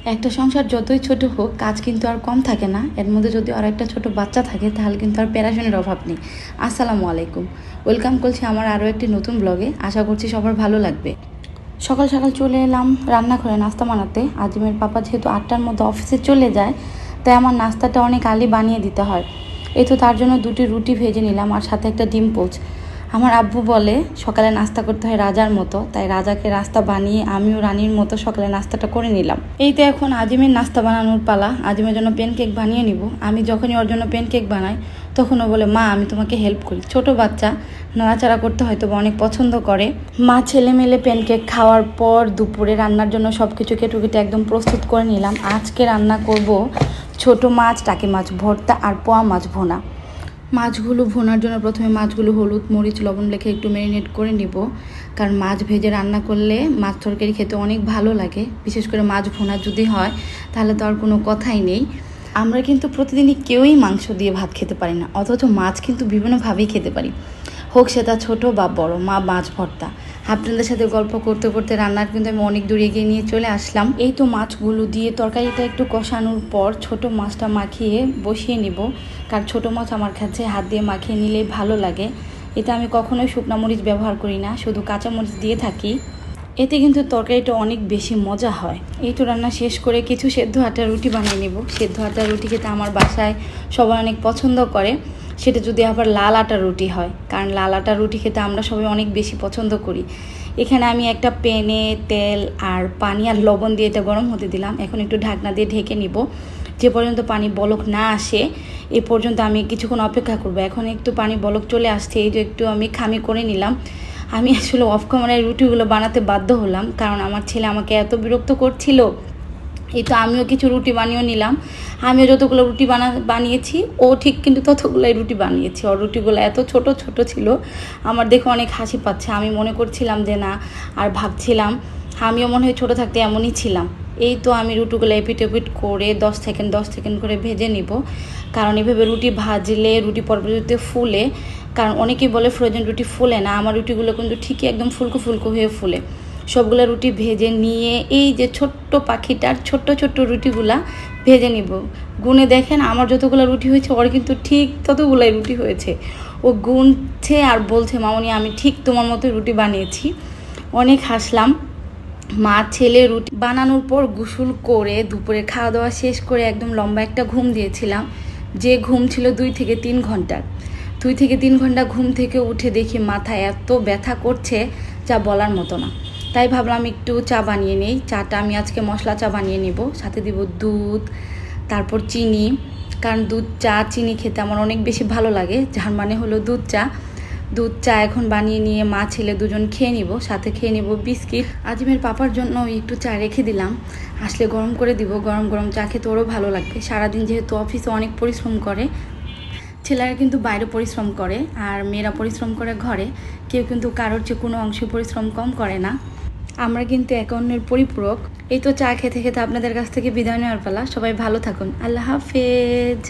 একটা সংসার যতই ছোট হোক কাজ কিন্তু আর কম থাকে না। এর মধ্যে যদি আর একটা ছোট বাচ্চা থাকে তাহলে কিন্তু আর প্যারাশনের অভাব নেই। আসসালামু আলাইকুম, ওয়েলকাম করছি আমার আরও একটি নতুন ব্লগে। আশা করছি সবার ভালো লাগবে। সকাল সকাল চলে এলাম রান্নাঘরে নাস্তা বানাতে। আজিমের পাপা যেহেতু 8টার মধ্যে অফিসে চলে যায়, তাই আমার নাস্তাটা অনেক আগে বানিয়ে দিতে হয়। এই তো তার জন্য 2টি রুটি ভেজে নিলাম আর সাথে একটা ডিম পোচ। আমার আব্বু বলে সকালে নাস্তা করতে হয় রাজার মতো, তাই রাজাকে নাস্তা বানিয়ে আমিও রানীর মতো সকালে নাস্তাটা করে নিলাম। এই তো এখন আজিমের নাস্তা বানানোর পালা। আজিমের জন্য প্যানকেক বানিয়ে নিব। আমি যখনই ওর জন্য প্যানকেক বানাই তখন ও বলে, মা আমি তোমাকে হেল্প করি। ছোট বাচ্চা, নাড়াচাড়া করতে হয়তো অনেক পছন্দ করে। মা ছেলে মেলে প্যানকেক খাওয়ার পর দুপুরে রান্নার জন্য সব কিছু কেটে একদম প্রস্তুত করে নিলাম। আজকে রান্না করব ছোট মাছ, টাকি মাছ ভর্তা আর পোয়া মাছ ভোনা। মাছগুলো ভোনার জন্য প্রথমে মাছগুলো হলুদ মরিচ লবণ লেখে একটু ম্যারিনেট করে নিব, কারণ মাছ ভেজে রান্না করলে মাছ তরকারি খেতে অনেক ভালো লাগে। বিশেষ করে মাছ ভোনা যদি হয় তাহলে তো আর কোনো কথাই নেই। আমরা কিন্তু প্রতিদিনই কেউই মাংস দিয়ে ভাত খেতে পারি না, অথচ মাছ কিন্তু বিভিন্নভাবেই খেতে পারি, হোক সেটা ছোট বা বড়। মা মাছ ভর্তা। আপনাদের সাথে গল্প করতে করতে রান্নার কিন্তু আমি অনেক দূর এগিয়ে নিয়ে চলে আসলাম। এই তো মাছগুলো দিয়ে তরকারিটা একটু কষানোর পর ছোট মাছটা মাখিয়ে বসিয়ে নিব, কারণ ছোট মাছ আমার কাছে হাত দিয়ে মাখিয়ে নিলেই ভালো লাগে। এটা আমি কখনোই শুকনো মরিচ ব্যবহার করি না, শুধু কাঁচা মরিচ দিয়ে থাকি। এতে কিন্তু তরকারিটা অনেক বেশি মজা হয়। এই তো রান্না শেষ করে কিছু সেদ্ধ আটার রুটি বানিয়ে নেব। সেদ্ধ আটার রুটি খেতে আমার বাসায় সবাই অনেক পছন্দ করে, সেটা যদি আবার লাল আটার রুটি হয়, কারণ লাল আটার রুটি খেতে আমরা সবাই অনেক বেশি পছন্দ করি। এখানে আমি একটা প্যানে তেল আর পানি আর লবণ দিয়ে এটা গরম হতে দিলাম। এখন একটু ঢাকনা দিয়ে ঢেকে নিব। যে পর্যন্ত পানি বলক না আসে এ পর্যন্ত আমি কিছুক্ষণ অপেক্ষা করব। এখন একটু পানি বলক চলে আসছে, এই যে একটু আমি খামি করে নিলাম। আমি আসলে অফ ক্যামেরায় রুটিগুলো বানাতে বাধ্য হলাম, কারণ আমার ছেলে আমাকে এত বিরক্ত করছিল। এই তো আমিও কিছু রুটি বানিয়ে নিলাম। আমিও যতগুলো রুটি বানিয়েছি ও ঠিক কিন্তু ততগুলোই রুটি বানিয়েছি। ওর রুটিগুলো এত ছোট ছোট ছিল, আমার দেখে অনেক হাসি পাচ্ছে। আমি মনে করছিলাম যে না, আর ভাবছিলাম আমিও মনে হয় ছোটো থাকতে এমনই ছিলাম। এই তো আমি রুটিগুলো এপিট এপিট করে 10 সেকেন্ড করে ভেজে নিব, কারণ এভাবে রুটি ভাজলে রুটি পরবর্তীতে ফুলে। কারণ অনেকেই বলে ফ্রোজেন রুটি ফুলে না, আমার রুটিগুলো কিন্তু ঠিকই একদম ফুলকো ফুলকো হয়ে ফুলে। সবগুলো রুটি ভেজে নিয়ে এই যে ছোট্ট পাখিটার ছোট্ট ছোট্ট রুটিগুলা ভেজে নিব। গুনে দেখেন আমার যতগুলো রুটি হয়েছে ওর কিন্তু ঠিক ততগুলাই রুটি হয়েছে। ও গুনছে আর বলছে, মামনি আমি ঠিক তোমার মতো রুটি বানিয়েছি। অনেক হাসলাম। মা ছেলে রুটি বানানোর পর গোসল করে দুপুরে খাওয়া দাওয়া শেষ করে একদম লম্বা একটা ঘুম দিয়েছিলাম, যে ঘুম ছিল 2 থেকে 3 ঘন্টার। 2 থেকে 3 ঘন্টা ঘুম থেকে উঠে দেখি মাথায় এত ব্যথা করছে যা বলার মতো না। তাই ভাবলাম একটু চা বানিয়ে নেই। চাটা আমি আজকে মশলা চা বানিয়ে নেব, সাথে দিব দুধ, তারপর চিনি, কারণ দুধ চা চিনি খেতে আমার অনেক বেশি ভালো লাগে, যার মানে হলো দুধ চা। দুধ চা এখন বানিয়ে নিয়ে মা ছেলে দুজন খেয়ে নিব, সাথে খেয়ে নিব বিস্কিট। আজিমের পাপার জন্য একটু চা রেখে দিলাম, আসলে গরম করে দিব। গরম গরম চা খেতে ওরও ভালো লাগবে। সারাদিন যেহেতু অফিসে অনেক পরিশ্রম করে, ছেলেরা কিন্তু বাইরে পরিশ্রম করে আর মেয়েরা পরিশ্রম করে ঘরে। কেউ কিন্তু কারোর চেয়ে কোনো অংশে পরিশ্রম কম করে না। আমরা কিন্তু একে অন্যের পরিপূরক। এই তো চা খেতে খেতে আপনাদের কাছ থেকে বিদায় নেওয়ার পালা। সবাই ভালো থাকুন। আল্লাহ হাফেজ।